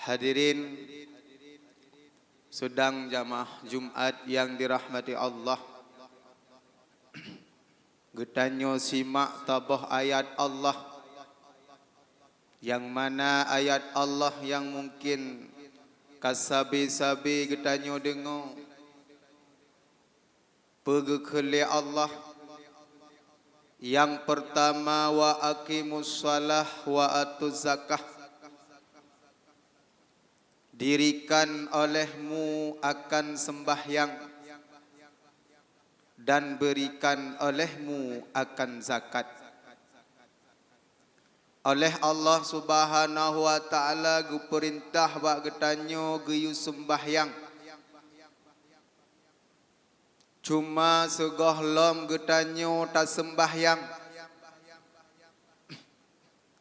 Hadirin sedang jamaah Jumat yang dirahmati Allah. Getanyo simak tabah ayat Allah, yang mana ayat Allah yang mungkin kasabi-sabi getanyo dengar. Pegekele Allah. Yang pertama, wa aqimus shalah wa atuz zakah. Dirikan olehmu akan sembahyang dan berikan olehmu akan zakat. Oleh Allah Subhanahu wa taala guperintah bak getanyo geyu sembahyang. Cuma segohlom getanyo tak sembahyang.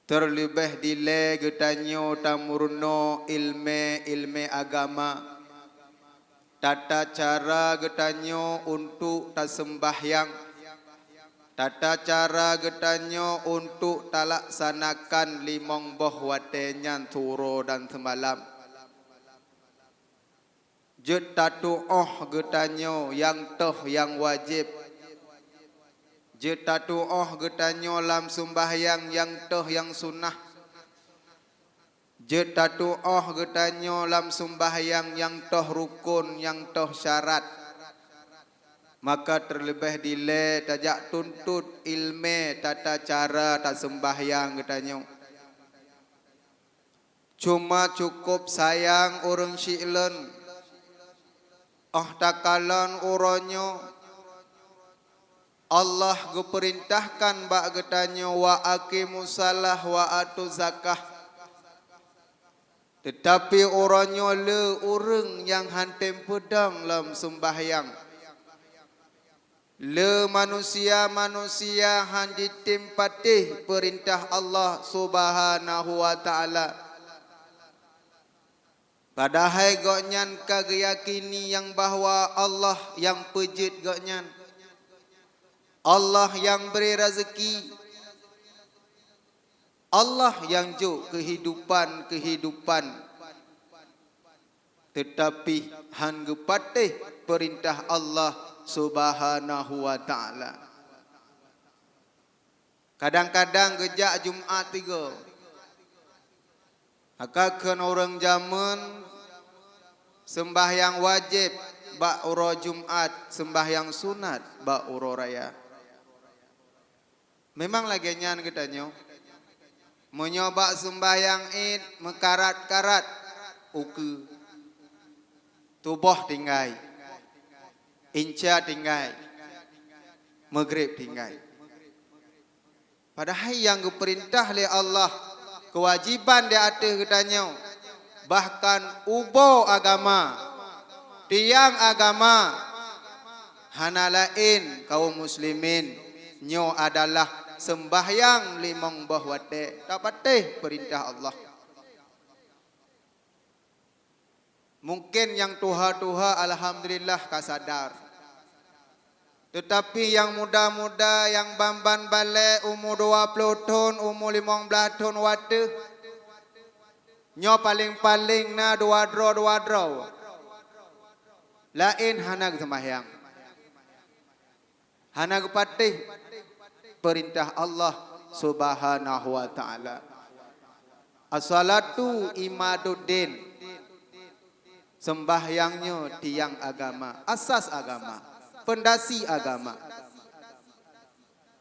Terlebih dile getanyo tamurno ilme agama. Tata cara getanyo untuk tak sembahyang. Tata cara getanyo untuk tak laksanakan limong boh watenyan turo dan semalam. Jet tatu getanyo yang toh yang wajib. Jetatu getanyo lam sembahyang yang toh yang sunnah. Jetatu getanyo lam sembahyang yang toh rukun, yang toh syarat. Maka terlebih dile tajak tuntut ilme tata cara tak sembahyang getanyo. Cuma cukup sayang orang syi'len. Takalan uronyo. Allah geperintahkan bak getanyo wa aqimus shalah wa atuz zakah. Tetapi orangnya le orang yang hantem pedang lam sembahyang. Le manusia han ditempatih perintah Allah Subhanahu wa taala. Padahal goknyan kageyakini yang bahwa Allah yang pejit goknyan. Allah yang beri rezeki. Allah yang juk kehidupan. Tetapi han gepatih perintah Allah Subhanahu wa taala. Kadang-kadang gejak Jumat tiga. Akakan orang zaman sembahyang wajib bak uro Jumat, sembahyang sunat bak uro raya. Memang lagi nyan getanyo menyoba sembahyang id mekarat-karat uku tubuh tinggai inca tinggai maghrib tinggai. Padahal yang diperintah oleh Allah kewajiban di atas getanyo, bahkan ubo agama tiang agama hana lain kaum muslimin nyo adalah sembahyang limong boh wate. Dapatih perintah Allah. Mungkin yang tuha-tuha alhamdulillah kasadar. Tetapi yang muda-muda yang bamban balik umur 20 tahun, umur 15 tahun wate. Nyo paling-paling na dua draw. Lain hana sembahyang. Hana gepatih perintah Allah Subhanahu wa taala. As-salatu imaduddin. Sembahyangnya tiang agama, asas agama, pondasi agama.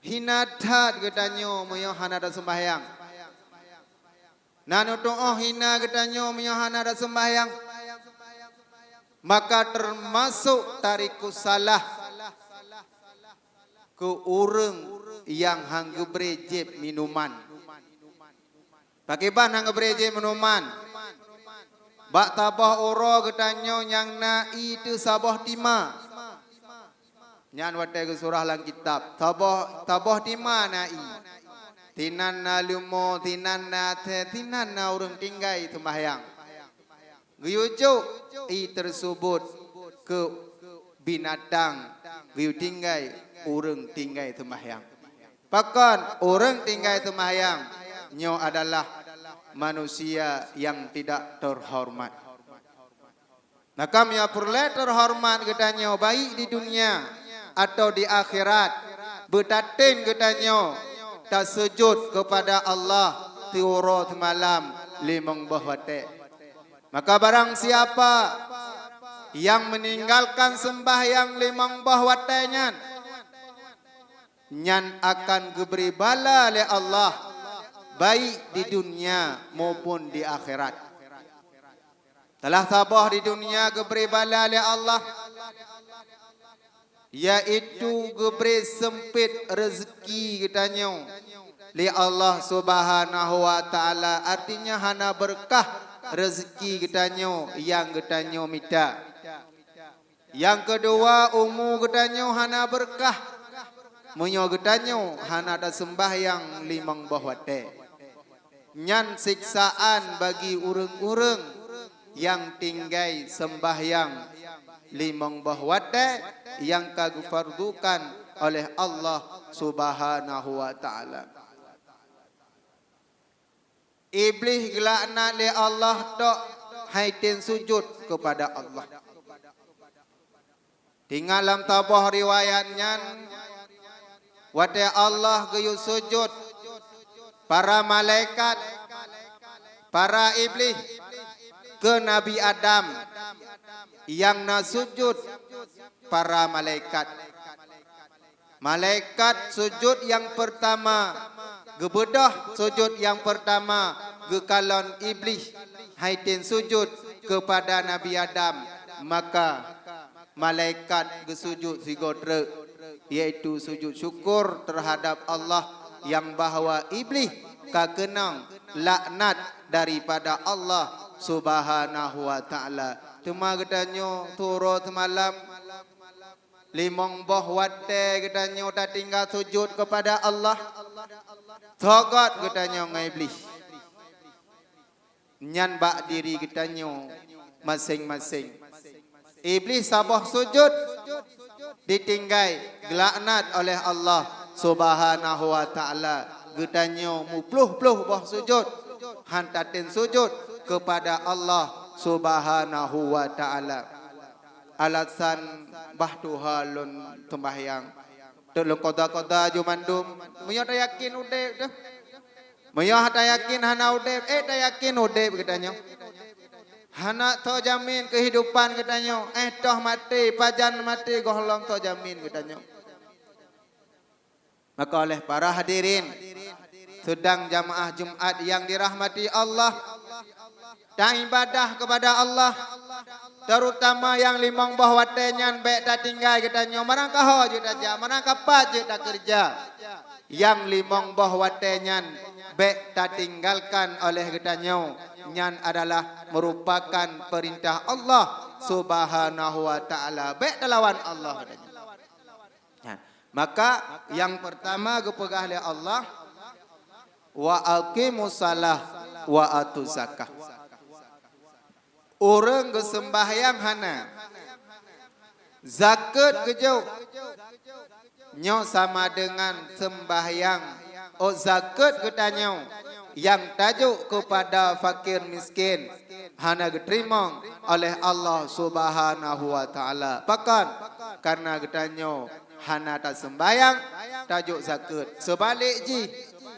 Hinadat getanyo moyo hana da sembahyang. Nanu hina getanyo moyo hana da sembahyang. Maka termasuk tarikus salah ke orang yang hang gebrejeb minuman. Bagaimana hang gebrejeb minuman? Bak tabah oro getanyo yang nai itu sabah tima. Nyan wate ke surah lang kitab. Tabah tima nai. Tinan na lumo, tinan na te, tinan na orang tinggai sembahyang. Guyujuk i tersebut ke binatang. Guyu tinggai, orang tinggai sembahyang. Bahkan orang tinggai sembahyang nyo adalah manusia yang tidak terhormat. Maka ya perlu terhormat katanya baik di dunia atau di akhirat. Betatin katanya tak sujud kepada Allah tiurut malam limang bahwate. Maka barang siapa yang meninggalkan sembahyang limang bahwate nyan akan diberi bala oleh Allah baik di dunia maupun di akhirat. Telah tabah di dunia diberi bala oleh Allah, yaitu diberi sempit rezeki katanya li Allah Subhanahu wa taala, artinya hana berkah rezeki katanya yang katanya minta. Yang kedua umur katanya hana berkah, munyo katanya hana ada sembahyang limang bahwate. Nyan siksaan bagi urang-urang yang tinggai sembahyang limang bahwate yang kagufardukan oleh Allah Subhanahu wa taala. Iblis gelakna li Allah tok haitin sujud kepada Allah. Tinggal dalam tabah riwayatnya wate Allah geyu sujud para malaikat, para iblis ke Nabi Adam yang na sujud para malaikat. Malaikat sujud yang pertama, gebedah sujud yang pertama, gekalon iblis haitin sujud kepada Nabi Adam, maka malaikat gesujud sigodre, yaitu sujud syukur terhadap Allah yang bahawa iblis kakenang laknat daripada Allah Subhanahu wa taala. Cuma katanya turut malam limang bahwate katanya tak tinggal sujud kepada Allah. Togat katanya ngai iblis. Nyan bak diri katanya masing-masing. Iblis sabah sujud ditinggai gelaknat oleh Allah Subhanahu wa taala. Katanya mupluh-pluh bah sujud, hantatin sujud kepada Allah Subhanahu wa taala. Alasan bah tuhalun sembahyang. Telung koda-koda jumandum. Munyo ta yakin udep dah. Munyo ta yakin hana udep, ta yakin udep katanya. Hana to jamin kehidupan katanya. Toh mati, pajan mati gohlong to jamin katanya. Maka oleh para hadirin sedang jamaah Jumat yang dirahmati Allah, dan ibadah kepada Allah, terutama yang limang bahwate nyan baik tak tinggal katanya, marang kaho je dah ja, marang kapat je dah kerja. Yang limang bahwate nyan baik tak tinggalkan oleh katanya, nyan adalah merupakan perintah Allah Subhanahu wa taala, baik lawan Allah katanya. Maka yang pertama kepegah oleh Allah, wa aqimus salah wa atuz zakah. Orang kesembahyang hana, zakat kejauh, nyo sama dengan sembahyang. Oh zakat katanya yang tajuk kepada fakir miskin hana diterima oleh Allah Subhanahu wa taala. Bahkan karena katanya hana tak sembahyang tajuk zakat. Sebalik ji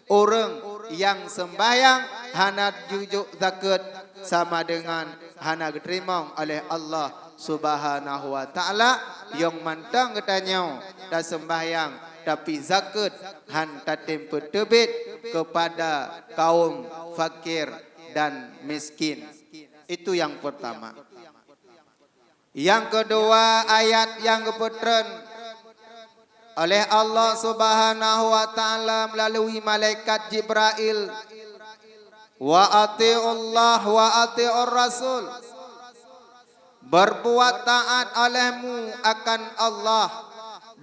orang yang sembahyang hana tajuk zakat sama dengan hana diterima oleh Allah Subhanahu wa taala. Yang mantang katanya tak sembahyang tapi zakat han tatim petebit kepada kaum fakir dan miskin. Itu yang pertama. Yang kedua, ayat yang keputren oleh Allah Subhanahu wa taala melalui malaikat Jibril, wa atiullah wa atiur rasul. Berbuat taat olehmu akan Allah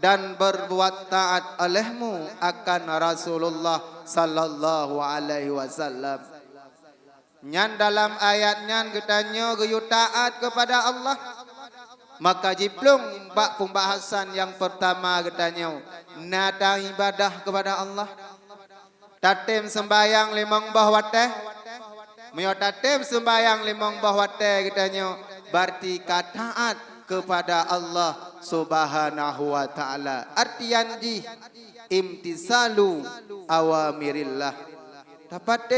dan berbuat taat olehmu akan Rasulullah sallallahu alaihi wasallam. Nyan dalam ayat nyan katanya geyu taat kepada Allah. Maka jiplung bak pembahasan yang pertama katanya nada ibadah kepada Allah. Tatim sembayang limang bahwateh Meyotatem sembayang limong bahwate katanya berarti taat kepada Allah Subhanahu wa taala. Artian di imtisalu awamirillah. Dapat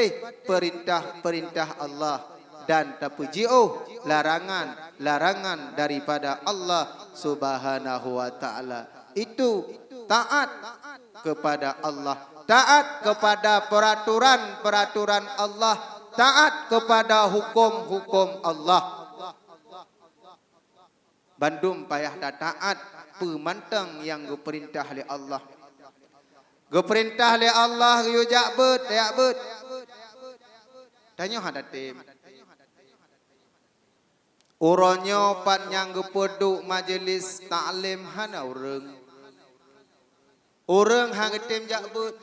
perintah Allah dan tapuji'u larangan daripada Allah Subhanahu wa taala. Itu taat kepada Allah, taat kepada peraturan Allah, taat kepada hukum Allah. Bandung payah dah taat pemantang yang diperintah oleh Allah. Diperintah oleh Allah yu jakbet, yakbet. Tanya hadatim. Uronyo pan yang gepeduk majlis taklim hana urang. Urang hang getim jakbet.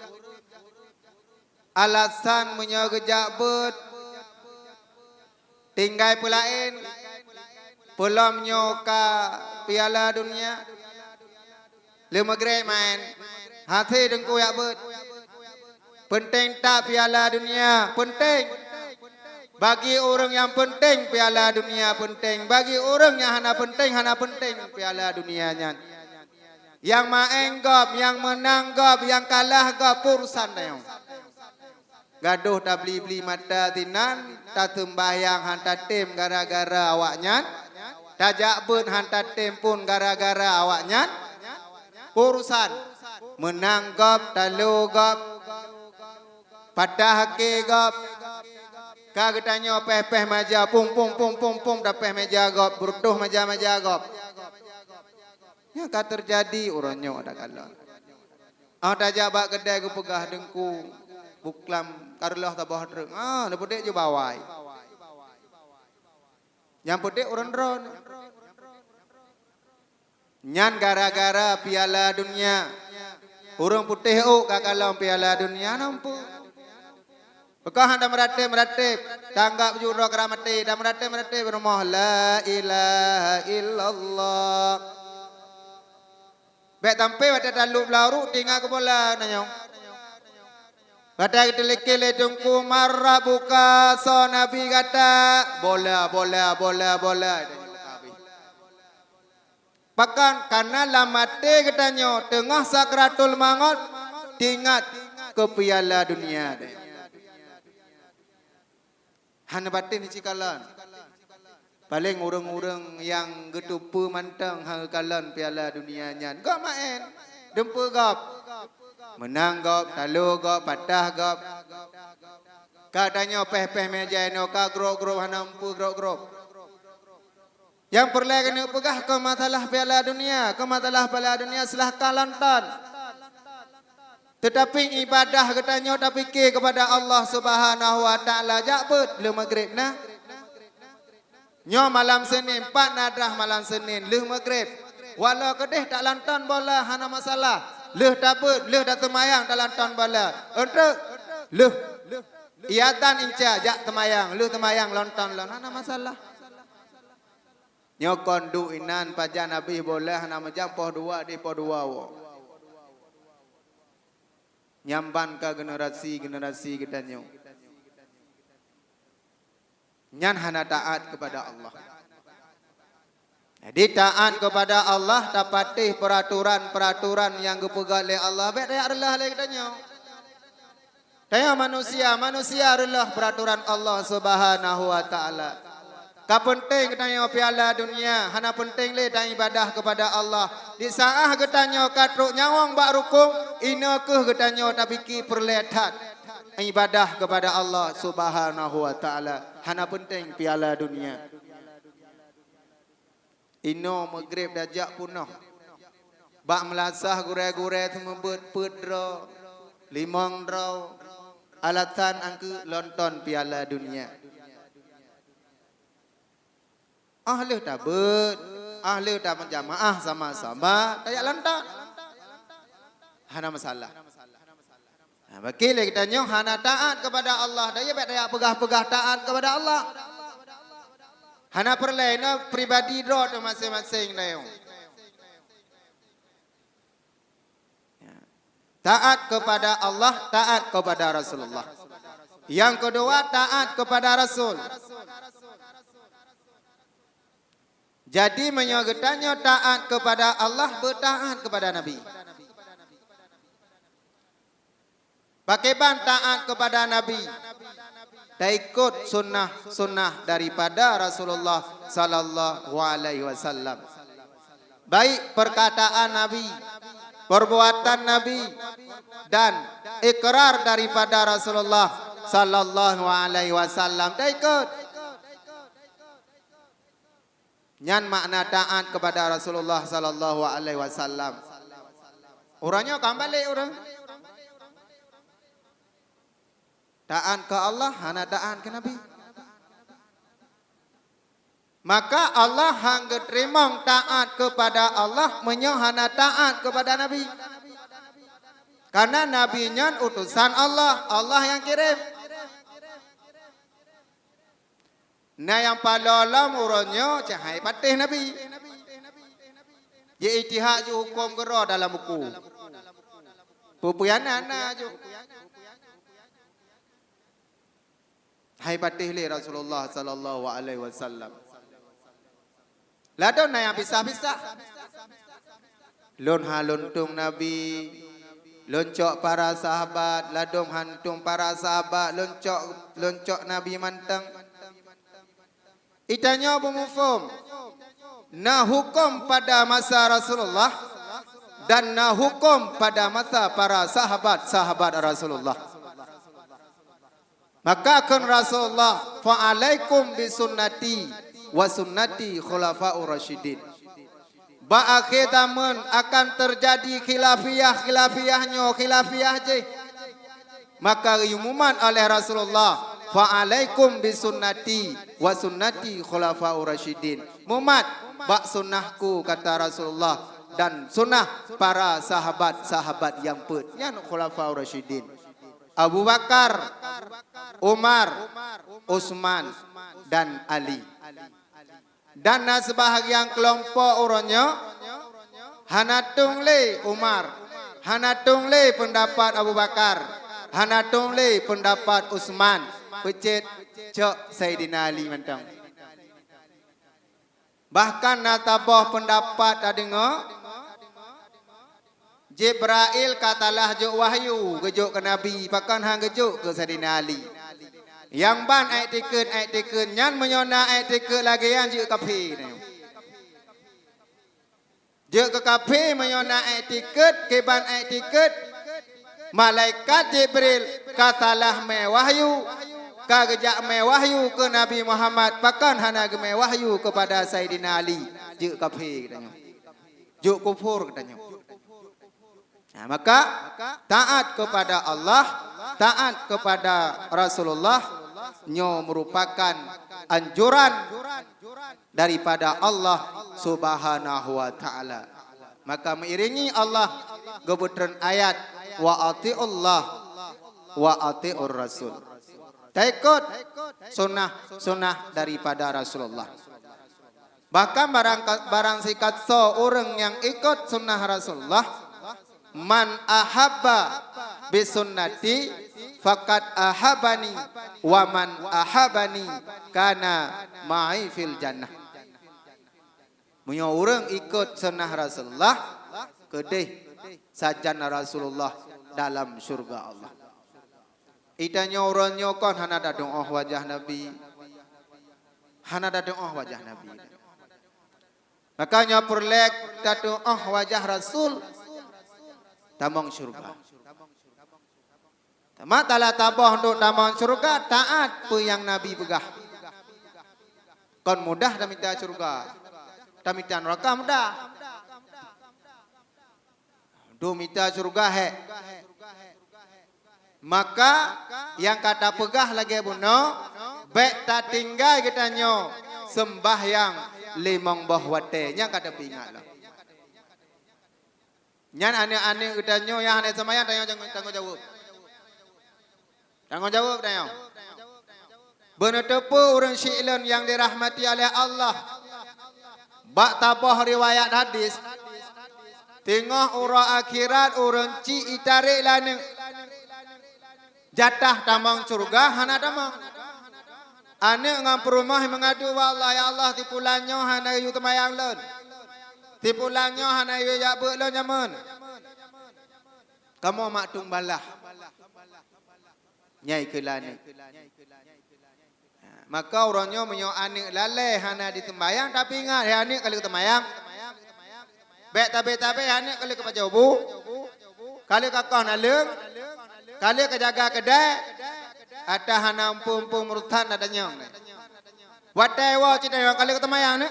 Alasan menyo jakbet. Tinggai pelain. Belum nyoka piala dunia. Lima grade main. Hati dengku yakbet. Penting tak piala dunia? Penting. Bagi orang yang penting piala dunia penting. Bagi orang yang hana penting piala dunianya. Yang main gop, yang menang gop, yang kalah gop urusan dia. Gaduh tak beli mata tinan, tak tembayang hantar tim gara-gara awaknya. Tak jakbet hantar tim pun gara-gara awaknya. Urusan menang gop, talu gop, patah haki gop. Kau tanya peh meja pum dapat meja gop bertuh meja gop. Ya ka terjadi orangnya ada kala. Ada jabak kedai ku pegah dengku buklam karlah tabah dreng. Da pedek je bawai. Yang pedek orang ron. Nyan gara-gara piala dunia. Orang putih kakalau piala dunia nampu. Bekah anda meratib, tanggap juro keramati, dah meratib rumah la ilaha illallah. Baik tampai pada dalu belaru tinggal ke bola nanyong. Pada kita lekele dengku marah buka so nabi kata bola. Bahkan karena lamate katanya tengah sakratul maut tingat ke piala dunia. Hana batin cikalan. Paling orang-orang yang getupu mantang hang kalan piala dunianya. Gak main. Dempa gap. Menang gap, talu gap, patah gap. Katanya peh meja no ka grok hana empu grok. Yang perlu kena pegah ke masalah piala dunia, setelah kalantan. Tetapi ibadah katanya tak fikir kepada Allah Subhanahu wa taala jakbet le maghrib nah. Nyo malam Senin 4 nadrah malam Senin le maghrib. Walau kedeh tak lantan bola hana masalah. Le tabut, le dak temayang tak lantan bola. Untuk le iatan inca jak temayang, le temayang lontan hana masalah. Nyo kondu inan pajan Nabi bola hana macam poh dua di poh dua wo. Nyamban ke generasi kita nyo. Nyan hana taat kepada Allah. Jadi taat kepada Allah dapatih peraturan yang dipegang oleh Allah. Baik dia adalah oleh kita nyo. Dia manusia adalah peraturan Allah Subhanahu wa taala. Kapenting katanya piala dunia, hana penting le dan ibadah kepada Allah. Di saah katanya katruk nyawang bak rukung, ina ke katanya tabiki perlehat ibadah kepada Allah Subhanahu wa taala. Hana penting piala dunia. Ino maghrib dajak punah. Bak melasah gure-gure semebut pedro, limong draw, alatan angke lonton piala dunia. Ahli tabut, ahli dah menjamaah sama-sama, tayak lantak. Hana masalah. Bagi kita nyong hana taat kepada Allah, daya baik daya pegah-pegah taat kepada Allah. Hana perlain pribadi do tu masing-masing dayong. Taat kepada Allah, taat kepada Rasulullah. Yang kedua, taat kepada Rasul. Jadi menyogetanya taat kepada Allah, bertaat kepada Nabi. Bagaimana taat kepada Nabi? Dan ikut sunnah daripada Rasulullah sallallahu alaihi wasallam. Baik perkataan Nabi, perbuatan Nabi, dan ikrar daripada Rasulullah sallallahu alaihi wasallam. Dan ikut. Nyan makna taat kepada Rasulullah sallallahu alaihi wasallam. Orangnya kembali orang. Taat ke Allah, hana taat ke Nabi. Maka Allah hangga terima taat kepada Allah, menyohana taat kepada Nabi. Karena Nabi-nya utusan Allah, Allah yang kirim. Nah yang palalam urunnya cahaya patih Nabi. Dia ijtihad je hukum gerak dalam buku. Pupuyanan je. Hai patih li Rasulullah sallallahu alaihi wasallam. Ladon yang pisah-pisah. Lon haluntung Nabi, loncok para sahabat, ladong hantung para sahabat, loncok Nabi mantang. Itanya bumufum. Na hukum pada masa Rasulullah dan na hukum pada masa para sahabat Rasulullah. Maka akan Rasulullah fa'alaikum bisunnati wa sunnati khulafa'ur rasyidin. Ba'akhir zaman akan terjadi khilafiyah je. Maka umuman oleh Rasulullah fa'alaikum bisunnati wa sunnati khulafa'ur rasyidin. Muhammad bak sunnahku kata Rasulullah dan sunnah para sahabat yang yang khulafa'ur rasyidin. Abu Bakar, Umar, Utsman dan Ali. Dan sebahagian kelompok orangnya hanatung le Umar, hanatung le pendapat Abu Bakar, hanatung le pendapat Utsman, pecet cok Sayyidina Ali mentang. Bahkan natabah pendapat adengo Jibril katalah juk wahyu gejuk ke Nabi, pakan hang gejuk ke Sayyidina Ali. Yang ban ayat tiket nyan menyona ayat tiket lagi yang juk kafe ni. Juk ke kafe menyona ayat tiket, keban ayat tiket. Malaikat Jibril katalah me wahyu, ka gejak me wahyu ke Nabi Muhammad, pakan hana ge me wahyu kepada Sayyidina Ali. Juk kafe katanya. Juk kufur katanya. Nah, maka taat kepada Allah, taat kepada Rasulullah nyo merupakan anjuran daripada Allah Subhanahu wa taala. Maka mengiringi Allah gebetan ayat wa atiullah wa atiur rasul. Ikut sunnah daripada Rasulullah. Bahkan barang sikat so orang yang ikut sunnah Rasulullah, man ahabba bisunnati faqad ahabani wa man ahabani kana ma'i fil jannah. Punya orang ikut sunnah Rasulullah, kedih sajana Rasulullah dalam syurga Allah. Itanya orang nyokon hana da doa wajah Nabi. Hana da doa wajah Nabi. Makanya perlek da doa wajah Rasul tamang syurga. Tamat tala tabah untuk tamang syurga, taat pe yang Nabi begah. Kon mudah dah minta syurga. Dah minta neraka mudah. Do minta syurga he. Maka yang kata pegah lagi buno, baik tak tinggal kita nyo sembahyang limang bahwate. Yang kata pingatlah. Nyan aneh-aneh udanyo yang aneh semayang tanggung jawab. Tanggung jawab tanya. Benar tepu orang syi'lan yang dirahmati oleh Allah. Bak tabah riwayat hadis. Tengah orang akhirat orang ci itarik lana. Jatah tamang surga hana tamang. Ane ngam perumah mengadu wa Allah ya Allah tipulannya hana yu temayang lon. Tipulannya hana yu ya be lon nyamun. Kamu maktung balah. Nyai kelani. Maka orangnya menyo ane lalai hana ditembayang tapi ingat ya ane kali temayang. Bek tabe ane kali ke pajobu. Kali kakak nalung. Kali kejaga kedai. Ada hana empum-empum murutan adanya. Watai wa cita yang kali ketemayang ni.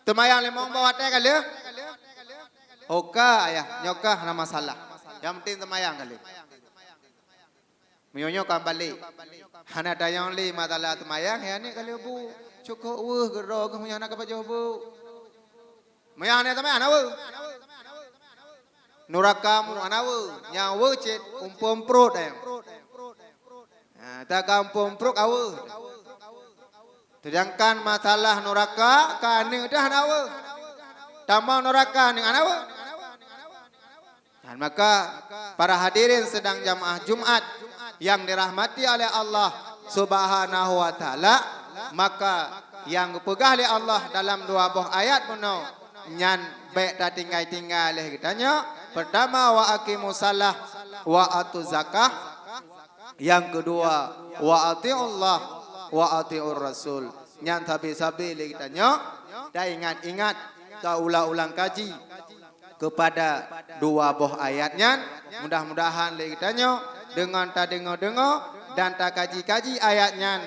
Temayang lemong bawa watai kali. Oka ayah, nyoka hana masalah. Yang penting temayang kali. Menyonyo kan balik. Hana dayang li masalah temayang ya ni kali bu. Cukup gerok punya anak apa jauh bu. Menyang ni temayang awu. Nurakamu anawu nyawu cit umpum perut ayam. Tak kampung perut awu. Sedangkan masalah nuraka kani dah anawu. Tambah nuraka ni anawu. Dan maka para hadirin sedang jamaah Jumat yang dirahmati oleh Allah Subhanahu wa taala, maka yang pegah oleh Allah dalam dua buah ayat puno nyan baik dah tinggal leh kitanya. Pertama wa aqimus shalah wa atuz zakah. Yang kedua wa atiullah wa atiur rasul. Nyan sabi-sabi leh kitanya dah ingat-ingat ta ulang-ulang kaji kepada dua buah ayatnya. Mudah-mudahan leh kitanya dengan ta dengar-dengar dan ta kaji-kaji ayatnya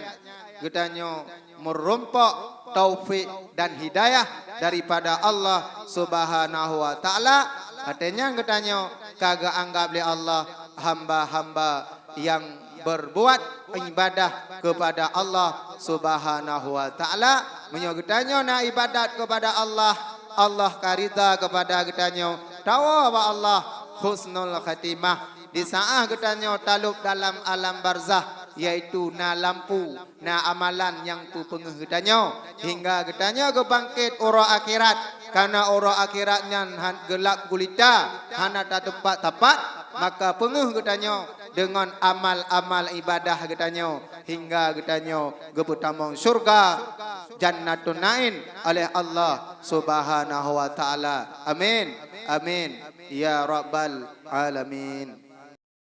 kitanya merumpok taufik dan hidayah daripada Allah Subhanahu wa taala. Artinya kitanya kagak anggap oleh Allah hamba-hamba yang berbuat ibadah kepada Allah Subhanahu wa taala. Menyogitanya nak ibadat kepada Allah, Allah karida kepada kitanya. Tawa wa Allah husnul khatimah. Di saat kitanya taluk dalam alam barzah, yaitu na lampu, na amalan yang tu pengeh kitanya hingga kitanya ke bangkit ora akhirat. Karena ora akhiratnya gelap gulita, hana tak tempat tapat, maka pengeh kitanya dengan amal-amal ibadah kitanya hingga kitanya geputamong surga jannatun naim oleh Allah Subhanahu wa taala. Amin. Amin ya rabbal alamin.